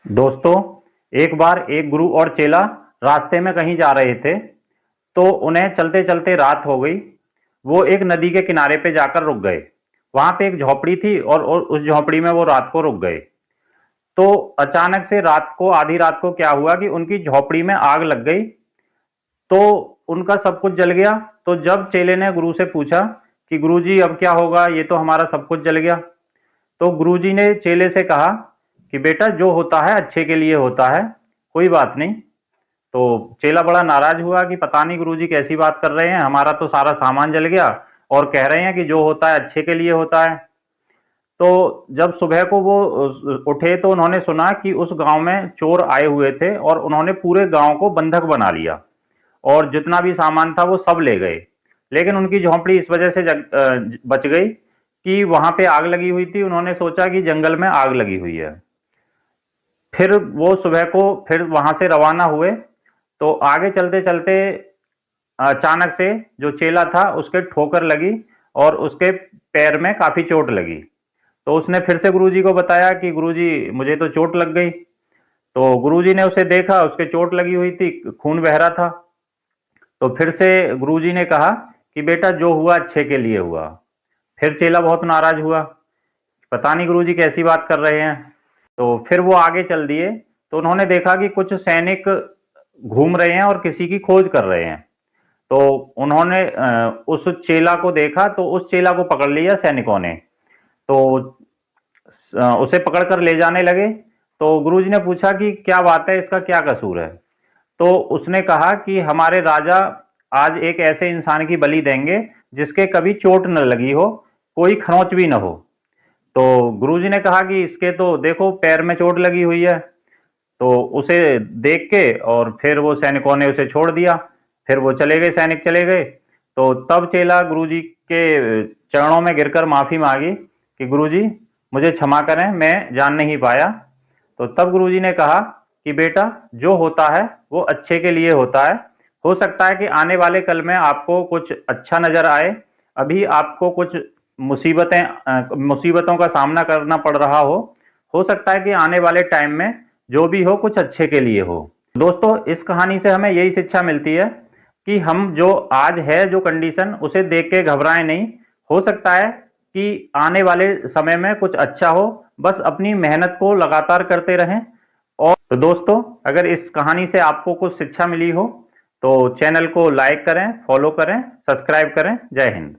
दोस्तों, एक बार एक गुरु और चेला रास्ते में कहीं जा रहे थे, तो उन्हें चलते चलते रात हो गई। वो एक नदी के किनारे पे जाकर रुक गए। वहां पे एक झोपड़ी थी और उस झोपड़ी में वो रात को रुक गए। तो अचानक से रात को, आधी रात को क्या हुआ कि उनकी झोपड़ी में आग लग गई। तो उनका सब कुछ जल गया। तो जब चेले ने गुरु से पूछा कि गुरु जी अब क्या होगा, ये तो हमारा सब कुछ जल गया। तो गुरुजी ने चेले से कहा कि बेटा, जो होता है अच्छे के लिए होता है, कोई बात नहीं। तो चेला बड़ा नाराज हुआ कि पता नहीं गुरुजी कैसी बात कर रहे हैं, हमारा तो सारा सामान जल गया और कह रहे हैं कि जो होता है अच्छे के लिए होता है। तो जब सुबह को वो उठे तो उन्होंने सुना कि उस गांव में चोर आए हुए थे और उन्होंने पूरे गांव को बंधक बना लिया और जितना भी सामान था वो सब ले गए। लेकिन उनकी झोंपड़ी इस वजह से बच गई कि वहां पे आग लगी हुई थी। उन्होंने सोचा कि जंगल में आग लगी हुई है। फिर वो सुबह को फिर वहां से रवाना हुए। तो आगे चलते चलते अचानक से जो चेला था उसके ठोकर लगी और उसके पैर में काफी चोट लगी। तो उसने फिर से गुरुजी को बताया कि गुरुजी, मुझे तो चोट लग गई। तो गुरुजी ने उसे देखा, उसके चोट लगी हुई थी, खून बह रहा था। तो फिर से गुरुजी ने कहा कि बेटा, जो हुआ अच्छे के लिए हुआ। फिर चेला बहुत नाराज हुआ, पता नहीं गुरुजी कैसी बात कर रहे हैं। तो फिर वो आगे चल दिए। तो उन्होंने देखा कि कुछ सैनिक घूम रहे हैं और किसी की खोज कर रहे हैं। तो उन्होंने उस चेला को देखा, तो उस चेला को पकड़ लिया सैनिकों ने। तो उसे पकड़कर ले जाने लगे। तो गुरुजी ने पूछा कि क्या बात है, इसका क्या कसूर है। तो उसने कहा कि हमारे राजा आज एक ऐसे इंसान की बलि देंगे जिसके कभी चोट न लगी हो, कोई खरोंच भी न हो। तो गुरुजी ने कहा कि इसके तो देखो पैर में चोट लगी हुई है। तो उसे देख के और फिर वो सैनिकों ने उसे छोड़ दिया। फिर वो चले गए, सैनिक चले गए। तो तब चेला गुरुजी के चरणों में गिरकर माफी मांगी कि गुरुजी, मुझे क्षमा करें, मैं जान नहीं पाया। तो तब गुरुजी ने कहा कि बेटा, जो होता है वो अच्छे के लिए होता है। हो सकता है कि आने वाले कल में आपको कुछ अच्छा नजर आए। अभी आपको कुछ मुसीबतों का सामना करना पड़ रहा हो सकता है कि आने वाले टाइम में जो भी हो कुछ अच्छे के लिए हो। दोस्तों, इस कहानी से हमें यही शिक्षा मिलती है कि हम जो आज है, जो कंडीशन, उसे देख के घबराएं नहीं। हो सकता है कि आने वाले समय में कुछ अच्छा हो, बस अपनी मेहनत को लगातार करते रहें। और तो दोस्तों, अगर इस कहानी से आपको कुछ शिक्षा मिली हो तो चैनल को लाइक करें, फॉलो करें, सब्सक्राइब करें। जय हिंद।